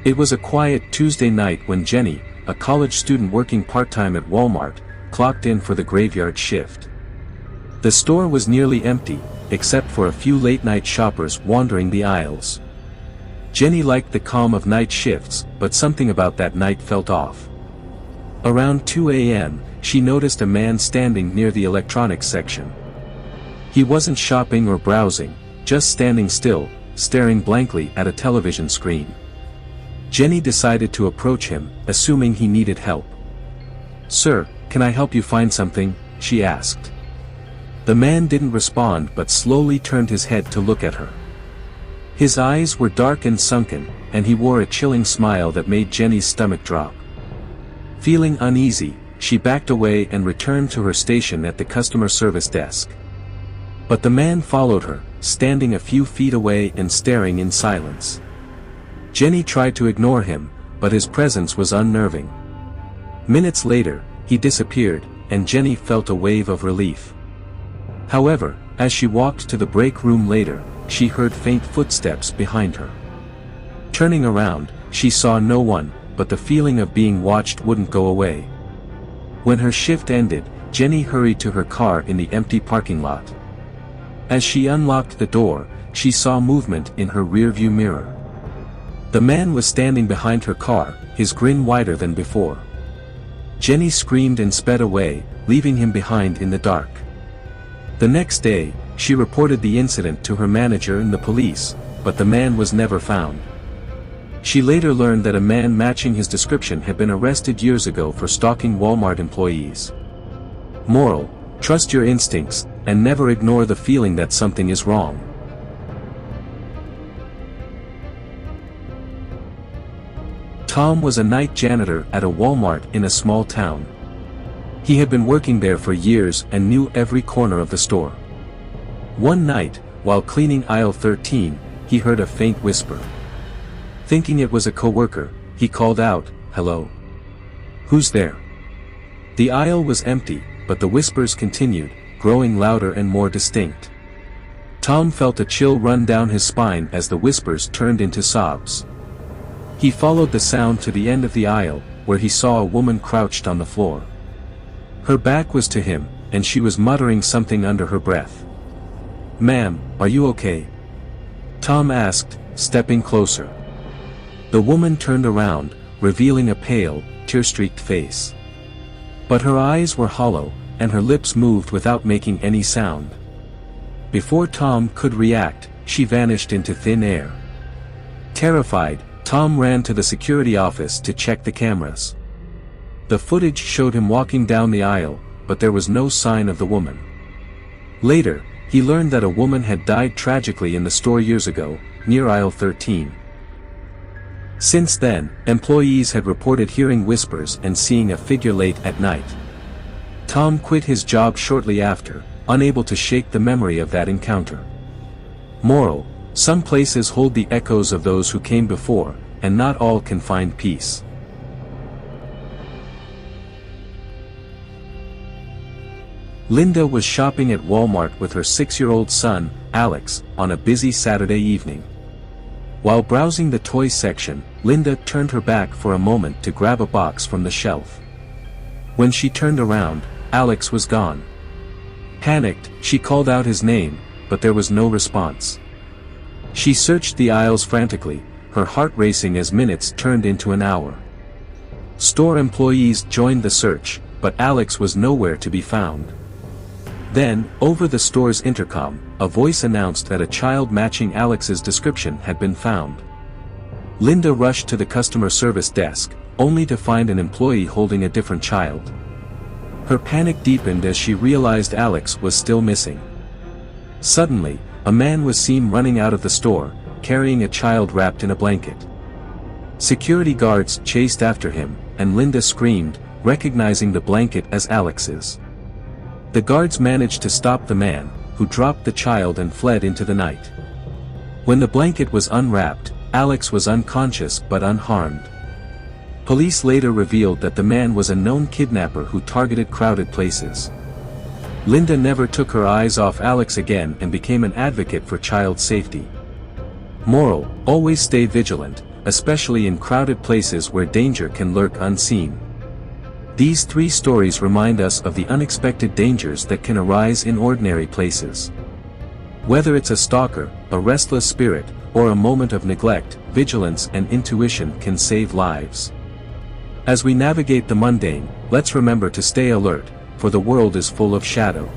It was a quiet Tuesday night when Jenny, a college student working part-time at Walmart, clocked in for the graveyard shift. The store was nearly empty, except for a few late-night shoppers wandering the aisles. Jenny liked the calm of night shifts, but something about that night felt off. Around 2 a.m., she noticed a man standing near the electronics section. He wasn't shopping or browsing, just standing still, staring blankly at a television screen. Jenny decided to approach him, assuming he needed help. "Sir, can I help you find something?" she asked. The man didn't respond but slowly turned his head to look at her. His eyes were dark and sunken, and he wore a chilling smile that made Jenny's stomach drop. Feeling uneasy, she backed away and returned to her station at the customer service desk. But the man followed her, standing a few feet away and staring in silence. Jenny tried to ignore him, but his presence was unnerving. Minutes later, he disappeared, and Jenny felt a wave of relief. However, as she walked to the break room later, she heard faint footsteps behind her. Turning around, she saw no one, but the feeling of being watched wouldn't go away. When her shift ended, Jenny hurried to her car in the empty parking lot. As she unlocked the door, she saw movement in her rearview mirror. The man was standing behind her car, his grin wider than before. Jenny screamed and sped away, leaving him behind in the dark. The next day, she reported the incident to her manager and the police, but the man was never found. She later learned that a man matching his description had been arrested years ago for stalking Walmart employees. Moral: trust your instincts, and never ignore the feeling that something is wrong. Tom was a night janitor at a Walmart in a small town. He had been working there for years and knew every corner of the store. One night, while cleaning aisle 13, he heard a faint whisper. Thinking it was a coworker, he called out, "Hello? Who's there?" The aisle was empty, but the whispers continued, growing louder and more distinct. Tom felt a chill run down his spine as the whispers turned into sobs. He followed the sound to the end of the aisle, where he saw a woman crouched on the floor. Her back was to him, and she was muttering something under her breath. "Ma'am, are you okay?" Tom asked, stepping closer. The woman turned around, revealing a pale, tear-streaked face. But her eyes were hollow, and her lips moved without making any sound. Before Tom could react, she vanished into thin air. Terrified, Tom ran to the security office to check the cameras. The footage showed him walking down the aisle, but there was no sign of the woman. Later, he learned that a woman had died tragically in the store years ago, near aisle 13. Since then, employees had reported hearing whispers and seeing a figure late at night. Tom quit his job shortly after, unable to shake the memory of that encounter. Moral: some places hold the echoes of those who came before, and not all can find peace. Linda was shopping at Walmart with her 6-year-old son, Alex, on a busy Saturday evening. While browsing the toy section, Linda turned her back for a moment to grab a box from the shelf. When she turned around, Alex was gone. Panicked, she called out his name, but there was no response. She searched the aisles frantically, her heart racing as minutes turned into an hour. Store employees joined the search, but Alex was nowhere to be found. Then, over the store's intercom, a voice announced that a child matching Alex's description had been found. Linda rushed to the customer service desk, only to find an employee holding a different child. Her panic deepened as she realized Alex was still missing. Suddenly, a man was seen running out of the store, carrying a child wrapped in a blanket. Security guards chased after him, and Linda screamed, recognizing the blanket as Alex's. The guards managed to stop the man, who dropped the child and fled into the night. When the blanket was unwrapped, Alex was unconscious but unharmed. Police later revealed that the man was a known kidnapper who targeted crowded places. Linda never took her eyes off Alex again and became an advocate for child safety. Moral: always stay vigilant, especially in crowded places where danger can lurk unseen. These 3 stories remind us of the unexpected dangers that can arise in ordinary places. Whether it's a stalker, a restless spirit, or a moment of neglect, vigilance and intuition can save lives. As we navigate the mundane, let's remember to stay alert, for the world is full of shadow.